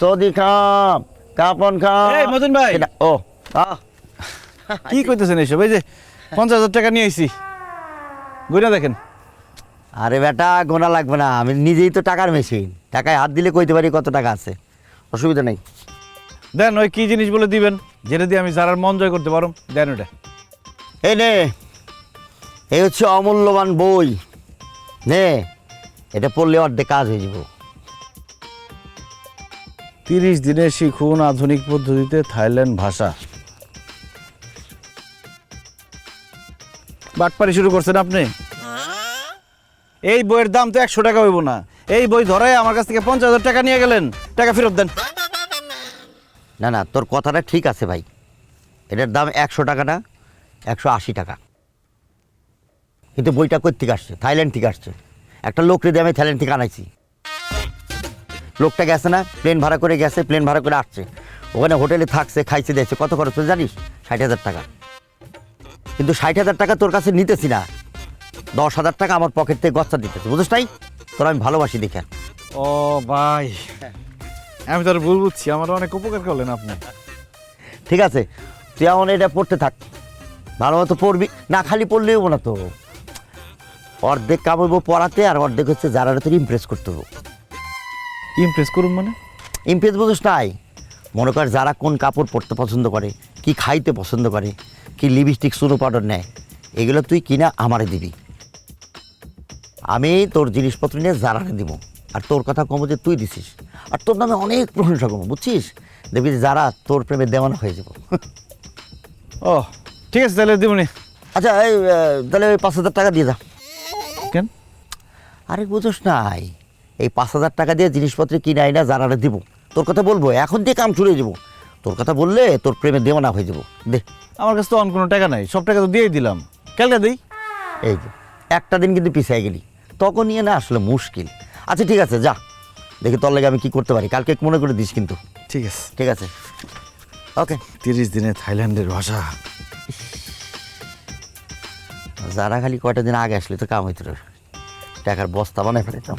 Saudi খাপ কাপন খাপ। এই মদন ভাই। ও কি কইতেছেন এইসব? এই যে 50,000 টাকা নিয়ে আইছি, গুইনা দেখেন। আরে বেটা গোনা লাগবে না, আমি নিজেই তো টাকার মেশিন, টাকায় হাত দিলে কইতে পারি কত টাকা আছে, অসুবিধা নেই। দেন ওই কি জিনিস বলে দিবেন যেটা দিয়ে আমি যারার মন জয় করতে পারো, দেন ওটা। এই নে, এই হচ্ছে অমূল্যবান বই, নে এটা পড়লে অর্ধেক কাজ হয়ে যাব। 30 দিনে শিখুন আধুনিক পদ্ধতিতে থাইল্যান্ড ভাষা। বাটপারি শুরু করছেন আপনি। এই বইয়ের দাম তো 100 টাকা হইব না। এই বই ধরে আমার কাছ থেকে 50,000 টাকা নিয়ে গেলেন, টাকা ফেরত দেন। না না, তোর কথাটা ঠিক আছে ভাই, এটার দাম 100 টাকা না, 180 টাকা। কিন্তু বইটা কই থেকে আসছে? থাইল্যান্ড থেকে আসছে। একটা লোকরে দিয়ে আমি থাইল্যান্ড থেকে আনাইছি। লোকটা গেছে না, প্লেন ভাড়া করে গেছে, প্লেন ভাড়া করে আসছে, ওখানে হোটেলে থাকছে, খাইছে দিয়েছে। কত খরচ হচ্ছে জানিস? 60,000 টাকা। কিন্তু 60,000 টাকা তোর কাছে নিতেছি না, 10,000 টাকা আমার পকেট থেকে গচ্ছা দিতেছে, বুঝিস তাই? তোর আমি ভালোবাসি দেখে। ও ভাই, আমি তো আর ভুল বুঝছি, আমার অনেক উপকার করলেন আপনি। ঠিক আছে, তুই আমার এটা পড়তে থাক, ভালো মতো পড়বি না, খালি পড়লেও না তো। অর্ধেক কামাবো পড়াতে, আর অর্ধেক হচ্ছে যারা তোর ইমপ্রেস করতে হবে। ইমপ্রেস করুন মানে? ইমপ্রেস বুঝিস নাই? মনে কর যারা কোন কাপড় পরতে পছন্দ করে, কি খাইতে পছন্দ করে, কি লিপস্টিক চুনো পাউডার নেয়, এগুলো তুই কিনা আমারে দিবি। আমি তোর জিনিসপত্র নিয়ে যারাকে দিব, আর তোর কথা কমো যে তুই দিছিস, আর তোর নামে অনেক প্রশংসা কমো, বুঝছিস? দেখবি যে যারা তোর প্রেমে দেওয়ানা হয়ে যাব। ও ঠিক আছে, তাহলে দিবনি। আচ্ছা এই তাহলে ওই 5,000 টাকা দিয়ে যা। কেন? আরে বুঝোস নাই, এই 5,000 টাকা দিয়ে জিনিসপত্র কিনে আইনা যারারে দিব, তোর কথা বলবো, এখন দিয়ে কাম শুরু হয়ে যাবো। তোর কথা বললে তোর প্রেমে দেওয়ানা হয়ে যাবো। দে। আমার কাছে তো অন কোনো টাকা নাই, সব টাকা তো দিয়েই দিলাম। কালকে দিই। এই যে একটা দিন কিন্তু পিছিয়ে গেলি, তখন নিয়ে না আসলে মুশকিল। আচ্ছা ঠিক আছে, যা, দেখি তোর লাগে আমি কি করতে পারি, কালকে মনে করে দিস কিন্তু। ঠিক আছে। ঠিক আছে, ওকে। 30 দিনে থাইল্যান্ডের ভাষা। যারা খালি কয়টা দিন আগে আসলে তো কাম হইতে রে, টাকার বস্তা বানাই ফেলেতাম।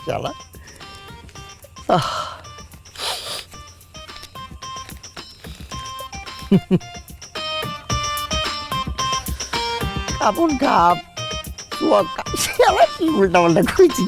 চালা কাপড় কাপ উল্টা পাল্টা খুঁজছি।